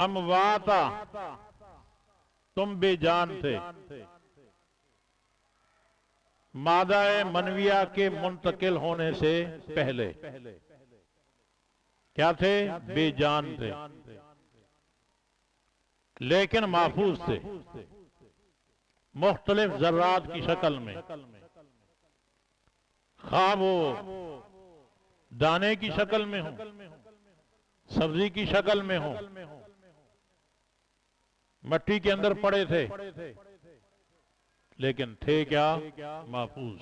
अमवाता, तुम बे जान थे। मादाए मनविया के मुंतकिल होने से पहले क्या थे? बेजान थे, लेकिन महफूज थे, मुख्तलिफ जर्रात की शक्ल में। खा वो दाने की शक्ल में हो, सब्जी की शक्ल में हो, मट्टी के अंदर पड़े थे, लेकिन थे क्या? महफूज।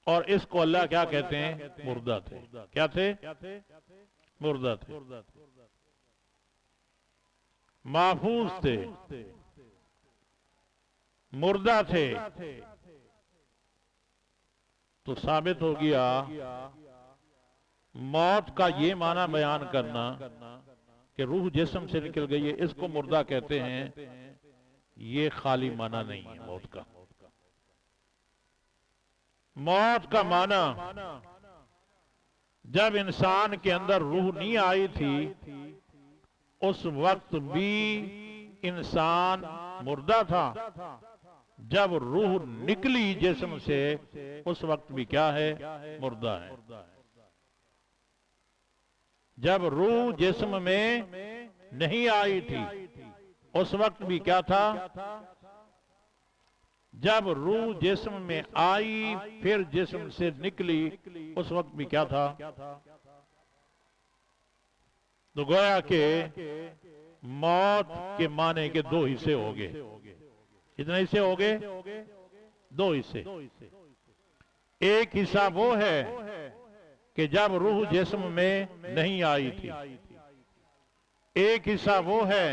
और इसको अल्लाह क्या कहते हैं? मुर्दा थे। क्या थे? मुर्दा थे, महफूज थे, मुर्दा थे। तो साबित हो गया मौत का ये माना बयान करना कि रूह जिस्म से निकल गई है, इसको मुर्दा कहते हैं, ये खाली माना नहीं है मौत का। मौत का माना जब इंसान के अंदर रूह नहीं आई थी, उस वक्त भी इंसान मुर्दा था। जब रूह निकली जिस्म से, उस वक्त भी क्या है? मुर्दा है। जब रूह जिस्म में नहीं आई थी, उस वक्त भी क्या था? जब रूह जिस्म में आई फिर जिस्म से निकली, उस वक्त भी क्या था? तो गोया के मौत के माने के दो हिस्से हो गए। कितने हिस्से हो गए? दो हिस्से। एक हिस्सा वो है कि जब रूह जिस्म में नहीं आई थी। एक हिस्सा वो है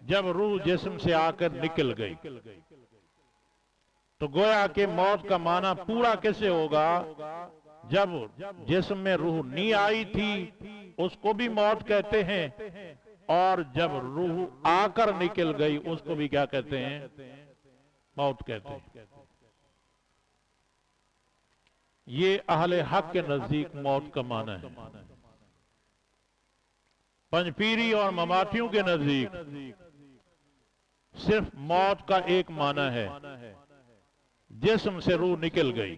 जब रूह जिस्म से आकर निकल गई। तो गोया के मौत का माना पूरा कैसे होगा? जब जिस्म में रूह नहीं आई थी, उसको भी मौत कहते हैं, और जब रूह आकर निकल गई, उसको भी क्या कहते हैं? मौत कहते हैं। ये अहले हक के नजदीक मौत का माना है। पंजपीरी और ममातियों के नजदीक सिर्फ मौत का एक माना है, जिस्म से रूह निकल गई।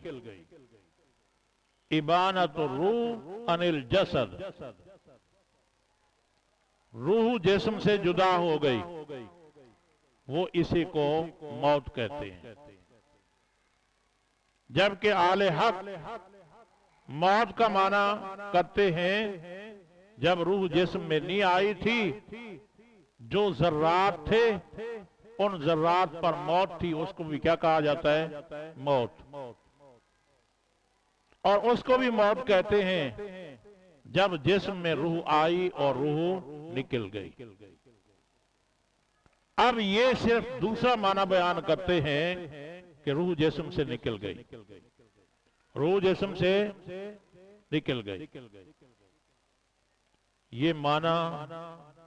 इबानत रूह अनिल जसद, रूह जिस्म से जुदा हो गई, वो इसी को मौत कहते हैं। जबकि आले हक मौत का माना करते हैं जब रूह जिस्म में नहीं आई थी, जो जर्रात थे उन जर्रात पर मौत थी, उसको भी क्या कहा जाता है? मौत। और उसको भी मौत कहते हैं जब जिस्म में रूह आई और रूह निकल गई। अब ये सिर्फ दूसरा माना बयान करते हैं कि रूह जिस्म से निकल गई, रूह जिस्म से निकल गई। ये माना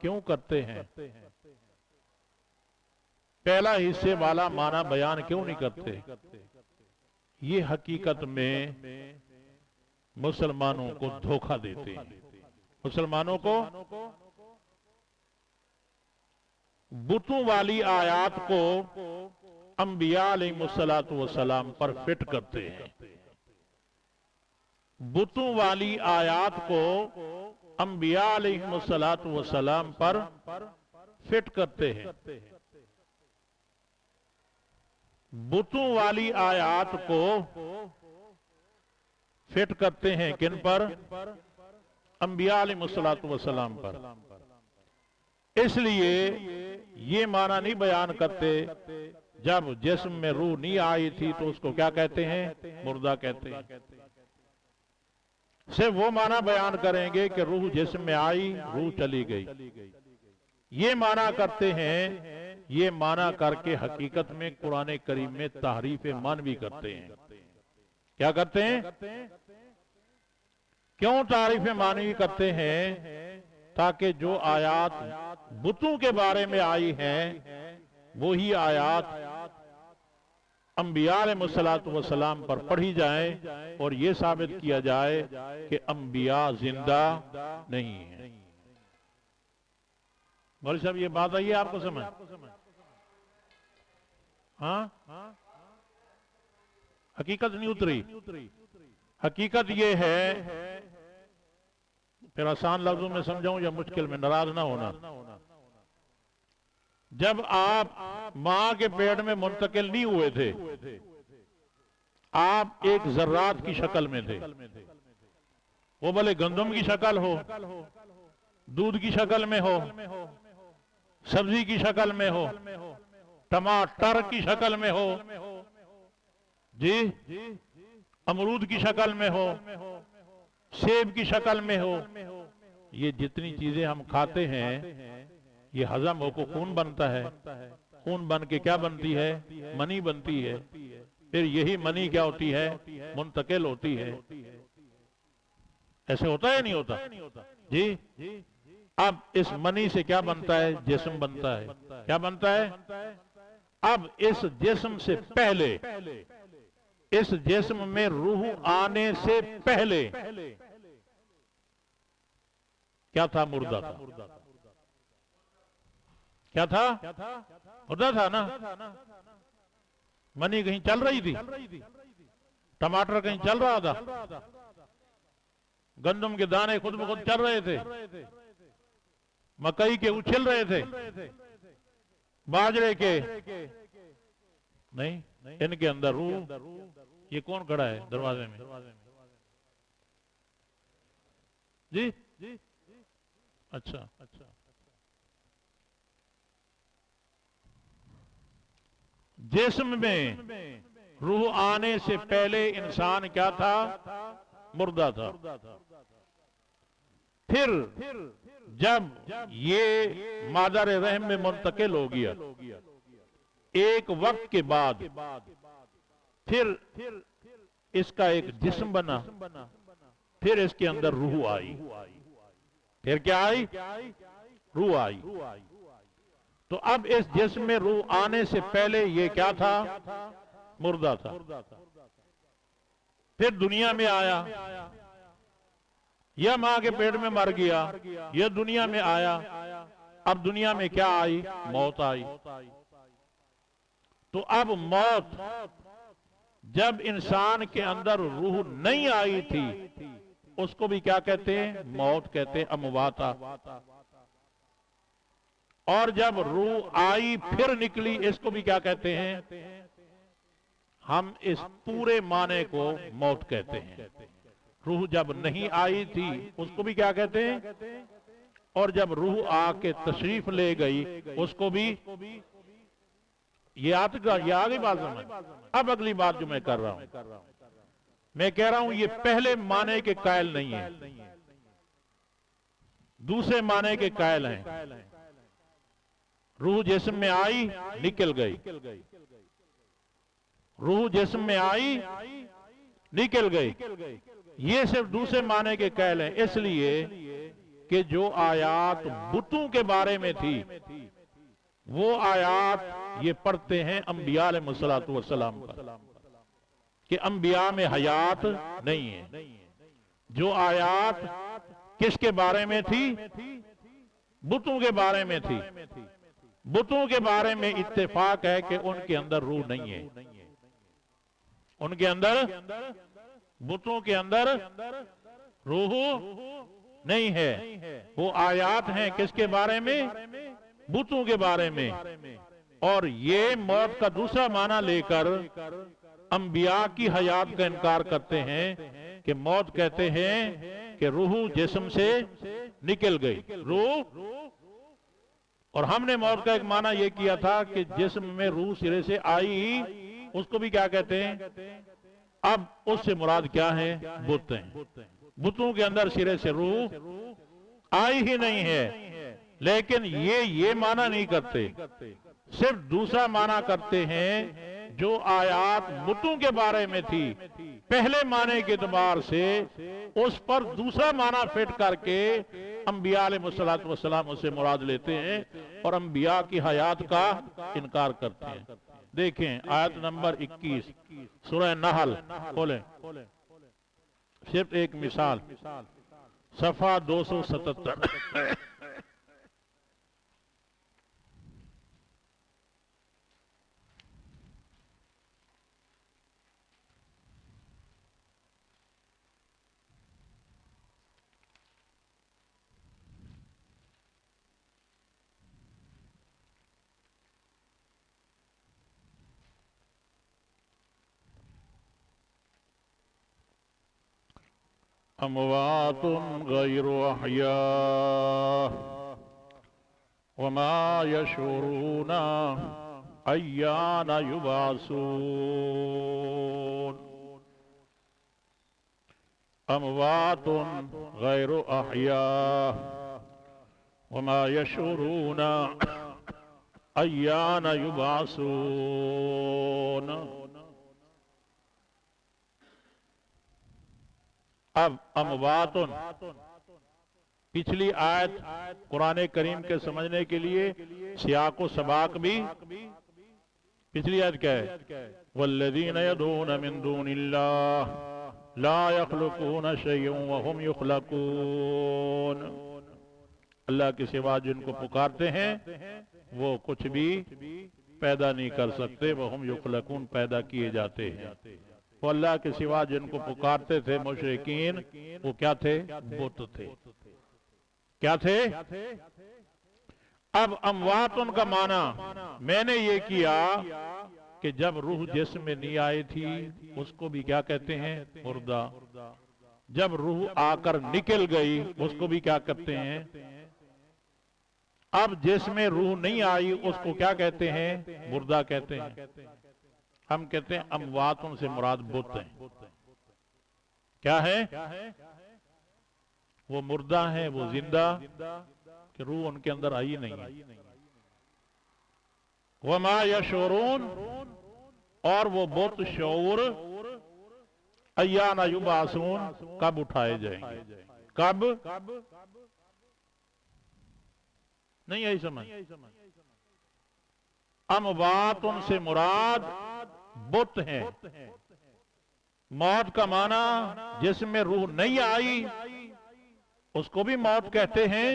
क्यों करते हैं? पहला हिस्से वाला माना बयान क्यों नहीं करते? ये हकीकत में मुसलमानों को धोखा देते हैं। मुसलमानों को बुतों वाली आयात को अंबिया अलैहिस्सलातु वस्सलाम पर फिट करते हैं। बुतों वाली आयात को अंबिया अलैहिस्सलातु वस्सलाम पर फिट करते हैं। बुतों वाली आयात को फिट करते हैं किन पर? अंबिया अलैहिस्सलातु वस्सलाम पर। इसलिए ये माना नहीं बयान करते जब जिस्म में रूह नहीं आई थी तो उसको क्या कहते हैं? मुर्दा कहते हैं। सिर्फ वो माना बयान करेंगे कि रूह जिस्म में आई, रूह चली गई। ये माना करते हैं। ये माना करके हकीकत में कुरान करीम में तहरीफ मान भी करते हैं। क्या करते हैं? क्यों तारीफ मानी करते हैं? ताकि जो आयात बुतों के बारे में आई हैं, वही आयात अंबिया अलैहिस्सलातु वस्सलाम पर पढ़ी जाए और ये साबित किया जाए कि अंबिया जिंदा नहीं है। मौलवी साहब ये बात आई है आपको समझ? हाँ, हकीकत नहीं उतरी। हकीकत ये है, फिर आसान लफ्जों में समझाऊं या मुश्किल में, नाराज ना होना। जब आप मां के पेट में मुंतकिल नहीं हुए थे, आप एक जर्रात की शक्ल में थे। वो भले गंदम की शक्ल हो, दूध की शक्ल में हो, सब्जी की शक्ल में हो, टमाटर की शक्ल में हो, जी, अमरूद की शक्ल में हो, सेब की शक्ल में हो। ये जितनी चीजें हम खाते हैं, ये हजम होकर खून बनता है। खून बन के क्या बनती है? मनी बनती है। फिर यही मनी क्या होती है? मुंतकिल होती है। ऐसे होता है नहीं होता? जी। अब इस मनी से क्या बनता है? जिस्म बनता है। क्या बनता है? अब इस जिस्म से पहले, इस जिस्म में रूह आने से पहले क्या था? मुर्दा था। क्या था? मुर्दा था ना। मनी कहीं चल रही थी, टमाटर कहीं चल रहा था, गंदम के दाने खुद ब खुद चल रहे थे, मकई के उछल रहे थे, बाजरे के नहीं। इनके अंदर रूह। ये कौन खड़ा है दरवाजे में? जी, अच्छा। जिस्म में रूह आने से पहले इंसान क्या था? मुर्दा था। फिर जब ये मादर रहम में मुंतकिल हो गया, एक वक्त के बाद फिर इसका एक जिस्म बना, फिर इसके अंदर रूह आई। फिर क्या आई? रूह आई। तो अब इस जिस्म में रूह आने से पहले ये क्या था? मुर्दा था। फिर दुनिया में आया, यह मां के पेट में मर गया, यह दुनिया में आया। अब दुनिया में क्या आई? मौत आई। तो अब मौत, जब इंसान के अंदर रूह नहीं आई थी, उसको भी क्या कहते हैं? मौत कहते हैं, अमवाता। और जब रूह आई फिर निकली, इसको भी क्या कहते हैं? हम इस पूरे माने को मौत कहते हैं। रूह जब नहीं आई थी, उसको भी क्या कहते हैं? और जब रूह आके तशरीफ ले गई, उसको भी। ये आ गई बात समझ? अब अगली बात जो मैं कर रहा हूं, मैं कह रहा हूं ये पहले माने के कायल नहीं है, दूसरे माने के कायल हैं। रूह जिस्म में आई, निकल गई। रूह जिस्म में आई, निकल गई। ये सिर्फ दूसरे माने के कायल हैं, इसलिए कि जो आयात बुतों के बारे में थी, वो आयात ये पढ़ते हैं अंबिया अलैहिस्सलातु वस्सलाम पर, कि अंबिया में हयात नहीं है। जो आयात किसके बारे में थी? बुतों के बारे में थी। बुतों के बारे में इत्तेफाक है कि उनके अंदर रूह नहीं है। उनके अंदर, बुतों के अंदर रूह नहीं है। वो आयात हैं किसके बारे में? बुतों के बारे में। और ये मौत का दूसरा माना लेकर अंबिया की हयात का इनकार करते हैं कि मौत कहते हैं कि रूह जिस्म से निकल गई। रूह, और हमने मौत का एक माना यह किया था कि जिस्म में रूह सिरे से आई, उसको भी क्या कहते हैं? अब उससे मुराद क्या है? बुत हैं। बुतों के अंदर सिरे से रूह आई ही नहीं है। लेकिन ये माना नहीं करते, सिर्फ दूसरा माना करते हैं। जो आयात बुतों के बारे में थी, पहले माने के एतबार से उस पर दूसरा माना फिट करके अंबिया अलैहिस्सलातु वस्सलाम उसे मुराद लेते हैं और अंबिया की हयात का इनकार करते हैं। देखें आयत नंबर 21 सूरह नहल खोलें, सिर्फ एक मिसाल, सफा 277। अमवात गैर अहया वमा यशूरूना अय्याना युबासून। अमवात गैर अहया वमा यशूरूना अय्याना युबासून। अब अमवातुन, पिछली आयत कुरान करीम के समझने के लिए सियाक व सबाक भी, पिछली आयत क्या है? वल्लज़ीन यदून मिन दूनिल्लाह ला यख्लुकून शयअन व हुम युख्लकून। अल्लाह के सिवा जिनको पुकारते हैं वो कुछ भी पैदा नहीं कर सकते, वह हम युख्लकून, पैदा किए जाते हैं। वो अल्लाह के सिवा जिनको पुकारते थे मुशरिकीन, वो क्या थे? बुत थे। क्या थे? अब अमवातुन का माना मैंने ये किया कि जब रूह जिस्म में नहीं आई थी उसको भी क्या कहते हैं? मुर्दा। जब रूह आकर निकल गई उसको भी क्या कहते हैं? अब जिसमें रूह नहीं आई उसको क्या कहते हैं? मुर्दा कहते हैं। हम कहते हैं अमवातुन से मुराद बुत हैं। क्या है? वो मुर्दा है, वो जिंदा, कि रूह उनके अंदर आई नहीं है। वमा यशूरून, और वो बुत शऊर अय्याना युबासून, कब उठाए जाएंगे? कब? नहीं आई समझ? अमवातुन से मुराद बुत हैं। मौत का माना जिसमें रूह नहीं आई उसको भी मौत कहते हैं,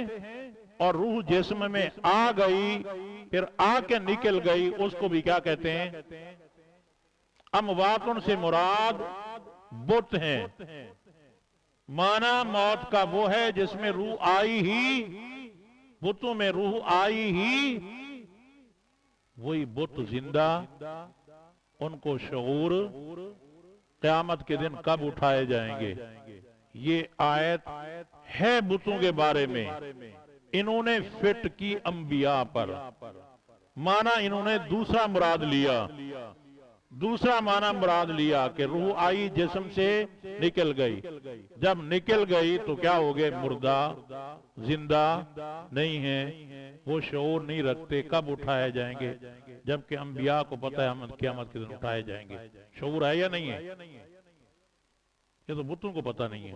और रूह जिस्म में आ गई फिर आके निकल गई उसको भी क्या कहते हैं? अमवातुन से मुराद बुत हैं। माना मौत का वो है जिसमें रूह आई ही, बुतों में रूह आई ही, वही बुत जिंदा, उनको शऊर क़यामत के दिन कब उठाए जाएंगे? ये आयत है बुतों के बारे में। इन्होंने फिट की अंबिया पर, माना इन्होंने दूसरा मुराद लिया, दूसरा माना मुराद लिया कि रूह आई जिस्म से निकल गई। जब निकल गई तो क्या हो गए? मुर्दा, जिंदा नहीं है, वो शऊर नहीं रखते, कब उठाए जाएंगे? जबकि अंबिया को पता है हम क़यामत के दिन उठाए जाएंगे। शऊर है या नहीं है? ये तो बुतों को पता नहीं है।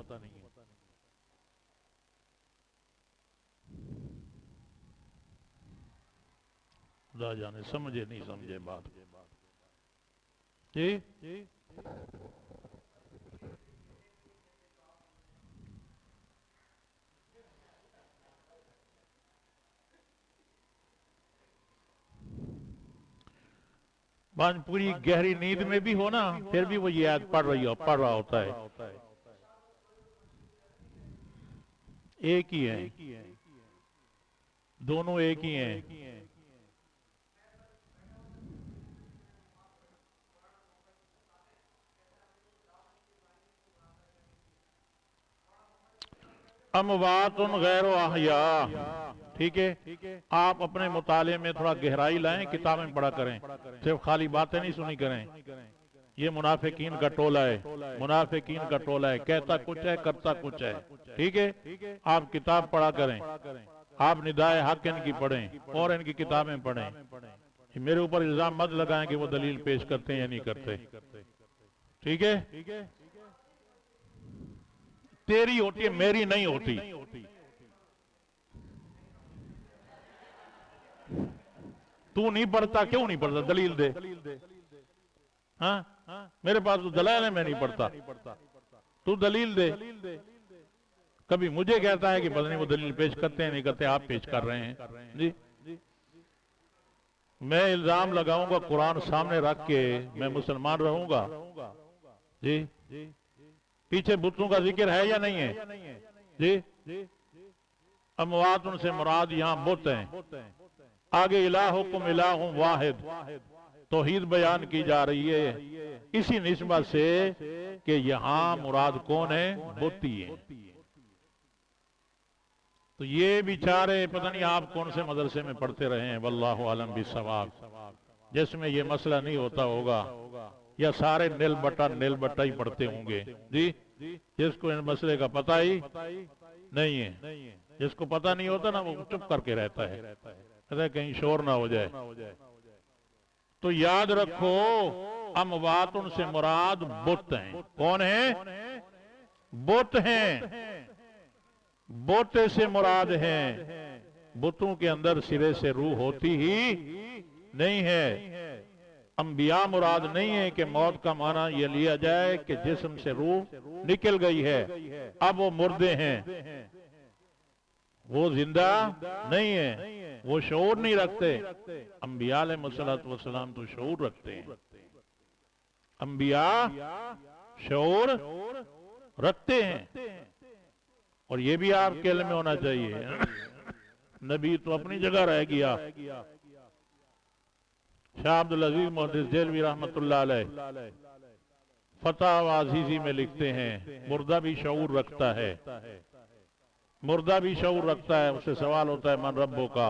खुदा जाने समझे नहीं समझे बात जी। पूरी गहरी नींद में भी हो ना, फिर भी वो ये याद पढ़ रहा होता है। एक ही है, दोनों एक ही हैं। अमवातुन गैर अहया, ठीक है। आप अपने मुताले में थोड़ा गहराई लाएं, किताबें पढ़ा करें, सिर्फ खाली बातें नहीं सुनी करें। ये मुनाफिकीन का टोला है, मुनाफिकीन का टोला है, कहता कुछ है करता कुछ है, ठीक है। आप किताब पढ़ा करें, आप निदाए हक इनकी पढ़ें और इनकी किताबें पढ़ें। मेरे ऊपर इल्जाम मत लगाएं कि वो दलील पेश करते हैं या नहीं करते, ठीक है। तेरी होती है, मेरी नहीं होती। तू नहीं पढ़ता, क्यों नहीं पढ़ता? दलील दे। हाँ, मेरे पास तो दलाल है, मैं नहीं पढ़ता, तू दलील दे। कभी मुझे कहता है कि पता नहीं वो दलील पेश करते हैं नहीं करते, आप पेश कर रहे हैं जी। मैं इल्जाम लगाऊंगा कुरान सामने रख के, मैं मुसलमान रहूंगा जी। पीछे बुतों का जिक्र है या नहीं है जी? अमवात उनसे मुराद यहाँ बुत हैं। आगे इलाहुकुम इलाहुम वाहिद, तौहीद बयान की जा रही है इसी निस्बत से कि यहां मुराद कौन है, बुत ही है। तो ये बेचारे पता नहीं आप कौन से मदरसे में पढ़ते रहे हैं, वल्लाहु आलम बिस्सवाब, जिसमें ये मसला नहीं होता होगा, या सारे नील बट्टा ही पढ़ते होंगे जी, जिसको इन मसले का पता ही नहीं है। जिसको पता नहीं होता ना वो चुप करके रहता है, कहता है कहीं शोर ना हो जाए। तो याद रखो अमवात उनसे मुराद बुत हैं। कौन है? बुत हैं। बुत से मुराद हैं। बुतों के अंदर सिरे से रूह होती ही नहीं है। अंबिया मुराद नहीं है कि मौत का माना ये लिया जाए कि जिस्म से रूह निकल गई है, अब वो मुर्दे हैं, वो जिंदा नहीं है, वो शऊर नहीं रखते। अंबिया अलैहिस्सलातु वस्सलाम तो शऊर रखते हैं। अंबिया शऊर रखते हैं, और ये भी आपके इल्म में होना चाहिए। नबी तो अपनी जगह रह गया। शाह अब्दुल अजीज मुहद्दिस देहलवी रहमतुल्लाह अलैह फतह अज़ीज़ी में लिखते हैं, मुर्दा भी शऊर रखता है, मुर्दा भी शऊर रखता है। उससे सवाल होता है मन रब्बो का,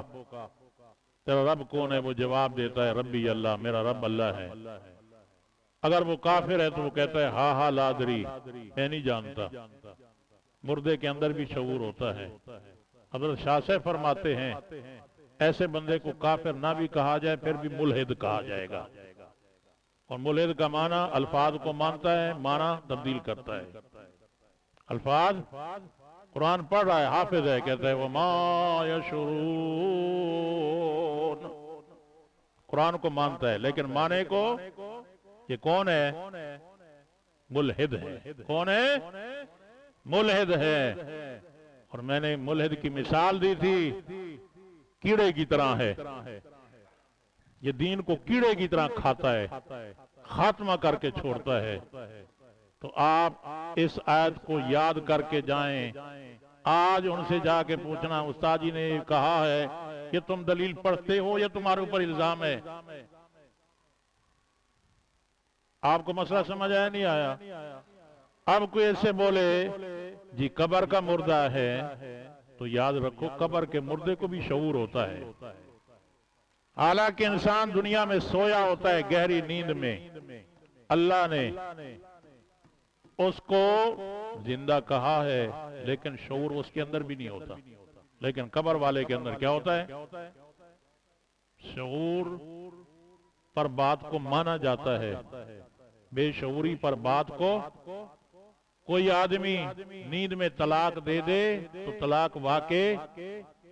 तेरा रब कौन है? वो जवाब देता है रब्बी अल्लाह, मेरा रब अल्लाह है। अगर वो काफिर है तो वो कहता है हा हा लादरी, मैं नहीं जानता। मुर्दे के अंदर भी शऊर होता है। हज़रत शाह साहब फरमाते हैं ऐसे बंदे को काफिर ना भी कहा जाए फिर भी मुल्हिद कहा जाएगा। और मुल्हिद का माना अल्फाज को मानता है, माना तब्दील करता है। अल्फाज कुरान पढ़ रहा है, हाफिज है, कहता है वमा यशुरून, कुरान को मानता है लेकिन माने को ये कौन है? मुल्हिद है। कौन है? मुल्हिद है। और मैंने मुल्हिद की मिसाल दी थी, कीड़े की तरह है। ये दीन को कीड़े की तरह खाता है, खात्मा करके छोड़ता है। तो आप इस आयत को याद करके जाएं। आज उनसे जाके पूछना उस्ताद जी ने कहा है, ये तुम दलील पढ़ते हो या तुम्हारे ऊपर इल्जाम है? आपको मसला समझ आया नहीं आया? अब कोई ऐसे बोले जी कब्र का मुर्दा है, तो याद रखो कब्र के मुर्दे को भी शऊर होता है। हालांकि इंसान दुनिया में सोया होता है गहरी नींद में, अल्लाह ने उसको जिंदा कहा है, लेकिन शऊर उसके अंदर भी नहीं होता। लेकिन कब्र वाले के अंदर क्या होता है? शऊर पर बात को माना जाता है, बेशऊरी पर बात को। कोई आदमी नींद में तलाक दे दे तो तलाक वाक़े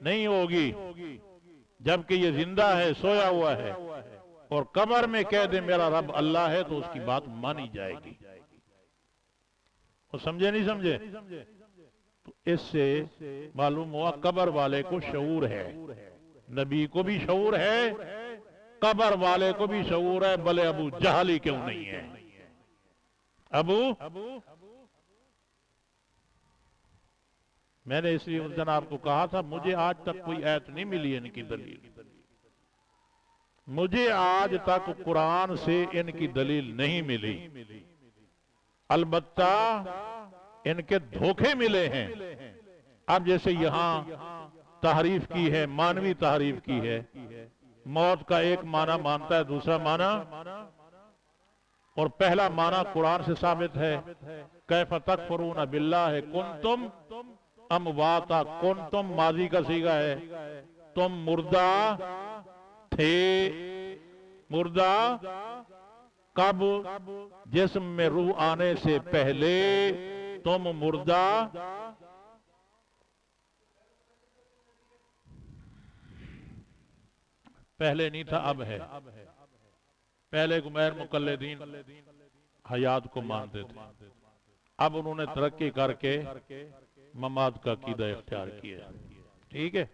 नहीं होगी, जबकि ये जिंदा है, सोया हुआ है। और कब्र में कह दे मेरा रब अल्लाह है तो उसकी बात मानी जाएगी। वो समझे नहीं समझे? तो इससे मालूम हुआ कब्र वाले को शऊर है। नबी को भी शऊर है, कब्र वाले को भी शऊर है, भले अबू जहल ही क्यों नहीं है। अबू मैंने इसलिए उस दिन आपको कहा था, मुझे आज तक कोई आयत नहीं मिली इनकी दलील। मुझे आज तक कुरान से इनकी दलील नहीं मिली। अलबत्ता इनके धोखे मिले हैं। अब जैसे यहां तहरीफ की है, मानवी तहरीफ की है। मौत का एक माना मानता है, दूसरा माना, और पहला माना कुरान से साबित है। कैफ तकफुरून बिल्लाह कुंतुम अमवाता, कुंतुम माजी का सीगा है, तुम मुर्दा थे। मुर्दा कब? जिस्म में रूह आने से पहले तुम मुर्दा। पहले नहीं था, अब है। पहले गुमैर मुकल्लिदीन हयात को मानते थे, अब उन्होंने तरक्की करके ममाद का कीदा इख्तियार किया। ठीक है,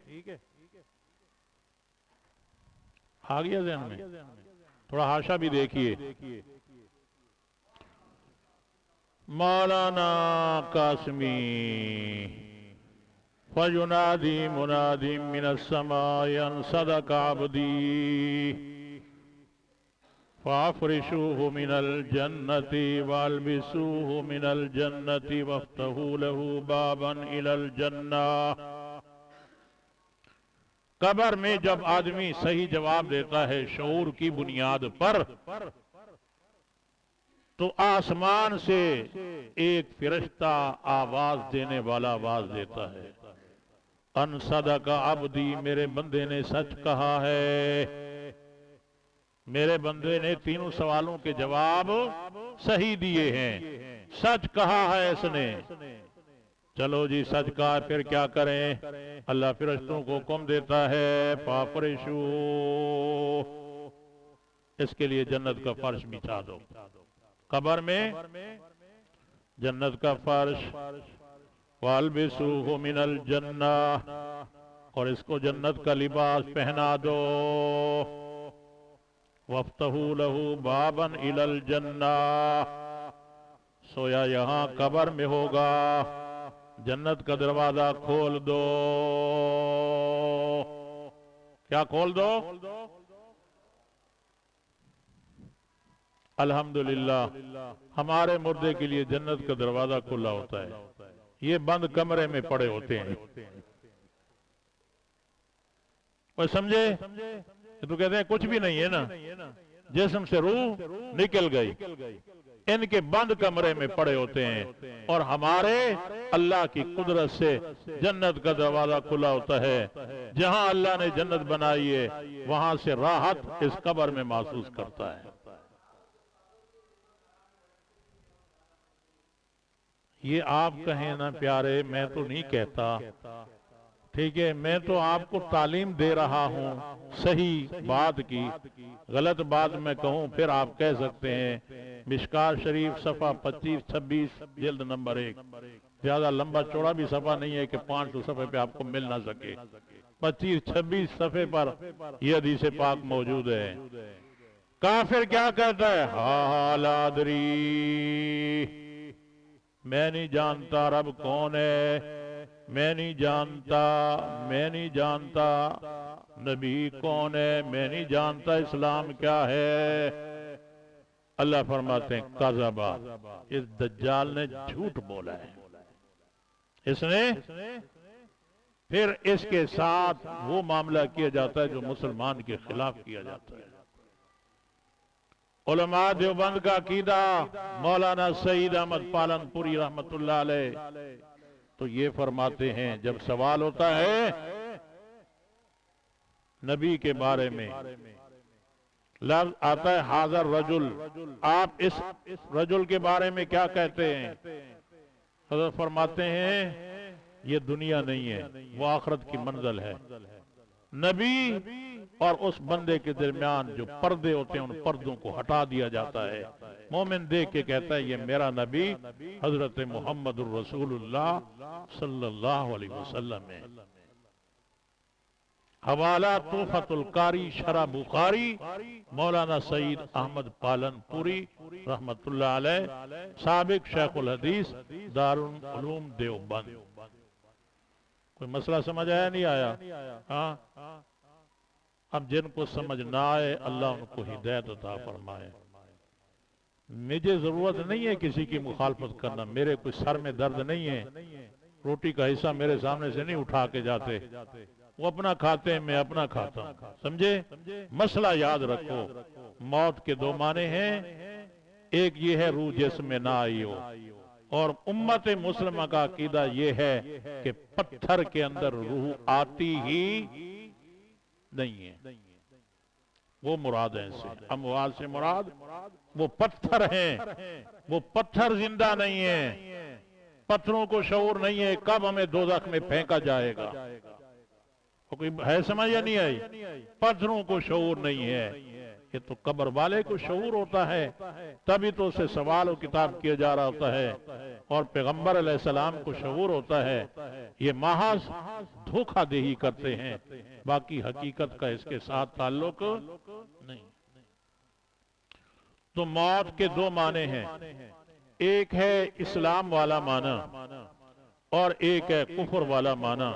आ गया ज़हन में? थोड़ा हाशा भी देखिए। मौलाना कासमी फयुनादी मुनादी मिनस समाय अन सदक अब्दी। फाफरिशूहु मिनल जन्नति वाल्बिसूहु मिनल जन्नति वफ्तहू लहू बाबन इलल जन्नह। कब्र में जब आदमी सही जवाब देता है शऊर की बुनियाद पर, तो आसमान से एक फिरिश्ता आवाज देने वाला आवाज देता है, अन सदका अब्दी, मेरे बंदे ने सच कहा है। मेरे बंदे ने तीनों सवालों के जवाब सही दिए हैं, सच कहा है इसने। चलो जी, सच कहा, फिर क्या करें? अल्लाह फिरिश्तों को हुक्म देता है, फाफरिशू, इसके लिए जन्नत का फर्श बिछा दो। कब्र में जन्नत का फर्श, वाल्बिसूहु मिनल जन्नह, और इसको जन्नत का लिबास पहना दो। वफ्तहू लहू बाबन इलल जन्नह, सोया यहां कब्र में होगा, जन्नत का दरवाजा खोल दो। क्या खोल दो? अल्हम्दुलिल्लाह, हमारे मुर्दे के लिए जन्नत का दरवाजा खुला होता है, ये बंद कमरे में पड़े होते हैं। और समझे? तो कहते हैं कुछ भी नहीं है ना, जिस्म से रूह निकल गई, इनके बंद कमरे में पड़े होते हैं, और हमारे अल्लाह की कुदरत से जन्नत का दरवाजा खुला होता है। जहां अल्लाह ने जन्नत बनाई है, वहां से राहत इस कब्र में महसूस करता है। ये आप कहें ना प्यारे, मैं तो नहीं कहता, ठीक है, मैं तो आपको तालीम दे रहा हूं सही बात की। गलत बात मैं कहूं फिर आप कह सकते हैं। मिशकात शरीफ सफ़ा 25-26 जिल्द नंबर 1, ज्यादा लंबा चौड़ा भी सफ़ा नहीं है कि 500 सफ़े पे आपको मिल ना सके। 25-26 सफ़े पर यह हदीस पाक मौजूद है। काफिर क्या कहता है? हालादरी, मैं नहीं जानता रब कौन है, मैं नहीं जानता, मैं नहीं जानता नबी कौन है, मैं नहीं जानता इस्लाम क्या है। अल्लाह फरमाते हैं कज़बा, इस दज्जाल ने झूठ बोला है। इसने फिर इसके साथ वो मामला किया जाता है जो मुसलमान के खिलाफ किया जाता है। उलमा देवबंद का अकीदा, मौलाना सईद अहमद पालनपुरी रहमतुल्लाह अलैह, तो ये फरमाते हैं जब सवाल होता है नबी के बारे में, लफ्ज आता है हाज़र रजुल, आप इस रजुल के बारे में क्या कहते हैं? हज़रत फरमाते हैं ये दुनिया नहीं है, वो आखिरत की मंजिल है। नबी और उस बंदे के दरमियान जो पर्दे होते हैं, उन पर्दों को हटा दिया जाता है। मोमिन देख के कहता है ये मेरा नबी हजरत मुहम्मदुर रसूलुल्लाह सल्लल्लाहु अलैहि वसल्लम है। हवाला तोहफतुल कारी शरह बुखारी, मौलाना सईद अहमद पालनपुरी रहमतुल्लाह अलैह, साबिक शेखुल हदीस दारुल उलूम देवबंद। कोई मसला समझ आया नहीं आया? हाँ, अब जिनको समझ ना आए अल्लाह उनको हिदायत अता फरमाए। मुझे जरूरत नहीं है किसी की मुखालफत करना, मेरे कोई सर में दर्द नहीं है, रोटी का हिस्सा मेरे सामने से नहीं उठा के जाते, वो अपना खाते हैं, मैं अपना खाता हूं। समझे? मसला याद रखो, मौत के दो माने हैं, एक ये है रूह जिस्म में ना आई हो, और उम्मत मुस्लिमा का अकीदा ये है कि पत्थर के अंदर रूह आती ही नहीं है। वो मुराद है इससे, अमवाल से मुराद वो पत्थर हैं, वो पत्थर जिंदा नहीं है, पत्थरों को शऊर नहीं है, कब हमें दोज़ख में फेंका जाएगा। कोई है समझ या नहीं आई? पत्थरों को शऊर नहीं है, ये तो कब्र वाले को शऊर होता है, तभी तो उसे सवाल और किताब किया जा रहा होता है, और पैगंबर अलैहिस्सलाम को शऊर होता है। ये महज धोखा देही करते हैं, बाकी हकीकत का इसके साथ ताल्लुक नहीं। तो मौत के दो माने हैं, एक है इस्लाम वाला माना और एक है कुफर वाला माना।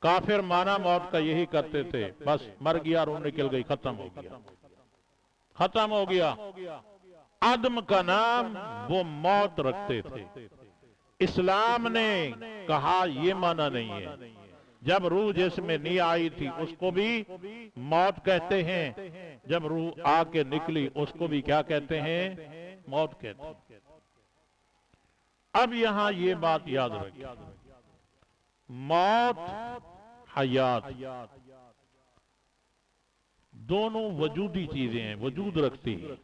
काफिर माना मौत का यही करते थे, बस मर गया, रूह निकल गई, खत्म हो गया, खत्म हो गया। आदम का नाम वो मौत रखते थे। इस्लाम ने कहा ये माना नहीं है, जब रूह जिसमें नहीं आई थी उसको भी मौत कहते हैं, जब रूह आके निकली उसको भी क्या कहते हैं? मौत कहते हैं। अब यहां ये बात याद रखिए, मौत हयात दोनों वजूदी चीजें हैं, वजूद रखती हैं।